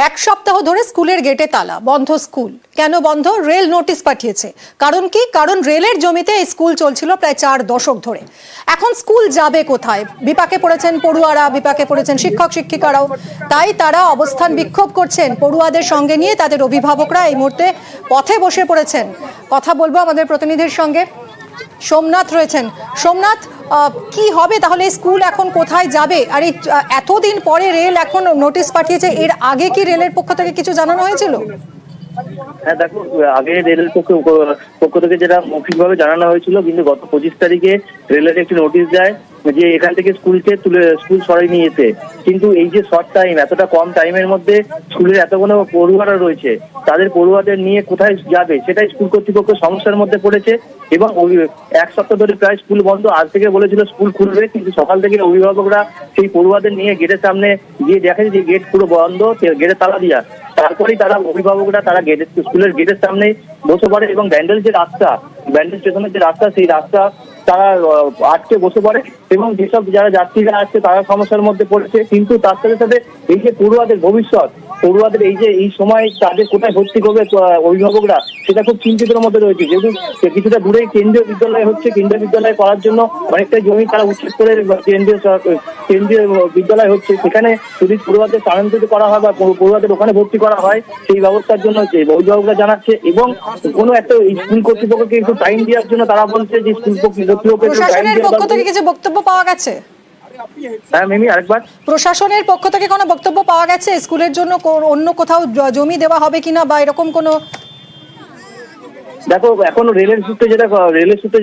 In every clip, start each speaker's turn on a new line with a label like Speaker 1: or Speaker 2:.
Speaker 1: এক সপ্তাহ ধরে স্কুলের গেটে তালা, বন্ধ স্কুল। কেন বন্ধ? রেল নোটিশ পাঠিয়েছে। কারণ কি? কারণ রেলের জমিতে এই স্কুল চলছিল প্রায় 4 দশক ধরে। এখন স্কুল যাবে কোথায়? বিপাকে পড়েছেন পড়ুয়ারা, বিপাকে পড়েছেন শিক্ষক শিক্ষিকারাও। তাই তারা অবস্থান বিক্ষোভ করছেন। পড়ুয়াদের সঙ্গে নিয়ে তাদের অভিভাবকরা এই মুহূর্তে পথে বসে পড়েছেন। কথা বলবো আমাদের প্রতিনিধির সঙ্গে। সোমনাথ রয়েছেন। সোমনাথ, কি হবে তাহলে? স্কুল এখন কোথায় যাবে? আর এই এতদিন পরে রেল এখন নোটিশ পাঠিয়েছে, এর আগে কি রেলের পক্ষ থেকে কিছু জানানো হয়েছিল?
Speaker 2: হ্যাঁ দেখো, আগে রেলের পক্ষ থেকে যেটা মৌখিকভাবে জানানো হয়েছিল, কিন্তু গত 25 তারিখে রেলের একটি নোটিশ দেয় যে এখান থেকে স্কুল সরাই নিয়ে যেতে। কিন্তু এই যে শর্ট টাইম, এতটা কম টাইমের মধ্যে স্কুলের এতগুলো পড়ুয়ারা রয়েছে, তাদের পড়ুয়াদের নিয়ে কোথায় যাবে সেটাই স্কুল কর্তৃপক্ষ সমস্যার মধ্যে পড়েছে। এবং এক সপ্তাহ ধরে প্রায় স্কুল বন্ধ। আজ থেকে বলেছিল স্কুল খুলবে, কিন্তু সকাল থেকে অভিভাবকরা সেই পড়ুয়াদের নিয়ে গেটের সামনে গিয়ে দেখে যে গেট পুরো বন্ধ, গেটে তালা দিয়া। তারপরেই তারা অভিভাবকরা স্কুলের গেটের সামনে বসে পড়ে এবং ব্যান্ডেল স্টেশনের যে রাস্তা, সেই রাস্তা তারা আটকে বসে পড়ে এবং যেসব যারা যাত্রীরা আসছে তারা সমস্যার মধ্যে পড়েছে। কিন্তু তার সাথে সাথে এই যে পড়ুয়াদের ভবিষ্যৎ, পড়ুয়াদের এই সময় তাদের কোথায় ভর্তি করবে অভিভাবকরা, সেটা খুব চিন্তিতের মধ্যে রয়েছে। যেহেতু কিছুটা দূরেই কেন্দ্রীয় বিদ্যালয় হচ্ছে, কেন্দ্রীয় বিদ্যালয় করার জন্য অনেকটা জমি তারা উচ্ছেদ করে কেন্দ্রীয় বিদ্যালয় হচ্ছে, সেখানে যদি পড়ুয়াদের স্থানান্তরিত করা হয় বা পড়ুয়াদের ওখানে ভর্তি করা হয়, সেই ব্যবস্থার জন্য অভিভাবকরা জানাচ্ছে। এবং কোনো একটা স্কুল কর্তৃপক্ষকে একটু টাইম দেওয়ার জন্য তারা বলছে যে স্কুল
Speaker 1: প্রশাসনের পক্ষ থেকে কিছু বক্তব্য পাওয়া গেছে?
Speaker 2: হ্যাঁ মিমি, আরেকবার।
Speaker 1: প্রশাসনের পক্ষ থেকে কোনো বক্তব্য পাওয়া গেছে স্কুলের জন্য অন্য কোথাও জমি দেওয়া হবে কিনা বা এরকম কোনো?
Speaker 2: দেখো, এখনো রেলের সূত্রে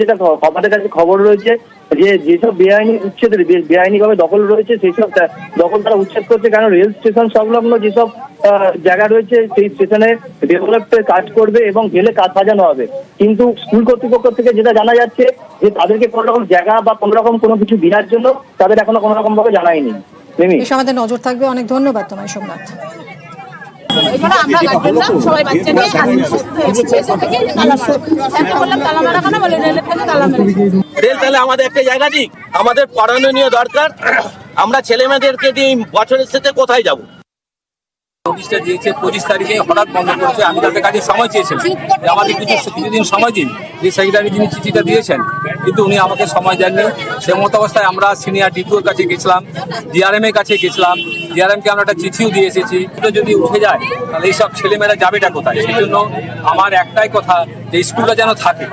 Speaker 2: যেটা আমাদের কাছে খবর রয়েছে যে যেসব বেআইনিভাবে দখল রয়েছে, সেই সব দখল তারা উচ্ছেদ করছে। কারণ রেল স্টেশন সংলগ্ন যেসব জায়গা রয়েছে, সেই স্টেশনে ডেভেলপের কাজ করবে এবং রেলে কাজ সাজানো হবে। কিন্তু স্কুল কর্তৃপক্ষ থেকে যেটা জানা যাচ্ছে যে তাদেরকে কোনো রকম জায়গা বা কোনো রকম কোনো কিছু দেওয়ার জন্য তাদের এখনো কোনো রকম ভাবে জানায়নি।
Speaker 1: আমাদের নজর থাকবে। অনেক ধন্যবাদ তোমায় সোমনাথ।
Speaker 3: রেল তাহলে আমাদের একটা জায়গা দিক, আমাদের পড়ানো নিয়ে দরকার। আমরা ছেলে মেয়েদেরকে দিয়ে বছরের শেষে কোথায় যাব?
Speaker 4: নোটিশটা দিয়েছে 25 তারিখে, হঠাৎ বন্ধ করেছে। আমি তাদের কাছে সময় চেয়েছিলাম যে আমাদের কিছুদিন সময় দিন। যে সেক্রেটারি যিনি চিঠিটা দিয়েছেন, কিন্তু উনি আমাকে সময় দেননি। সে মতো অবস্থায় আমরা সিনিয়র ডিপিওর কাছে গেছিলাম, ডিআরএম এর কাছে গেছিলাম। ডিআরএমকে আমরা একটা চিঠিও দিয়ে এসেছি। যদি উঠে যায় তাহলে এইসব ছেলেমেয়েরা যাবেটা কোথায়? সেই জন্য আমার একটাই কথা যে স্কুলটা যেন থাকে।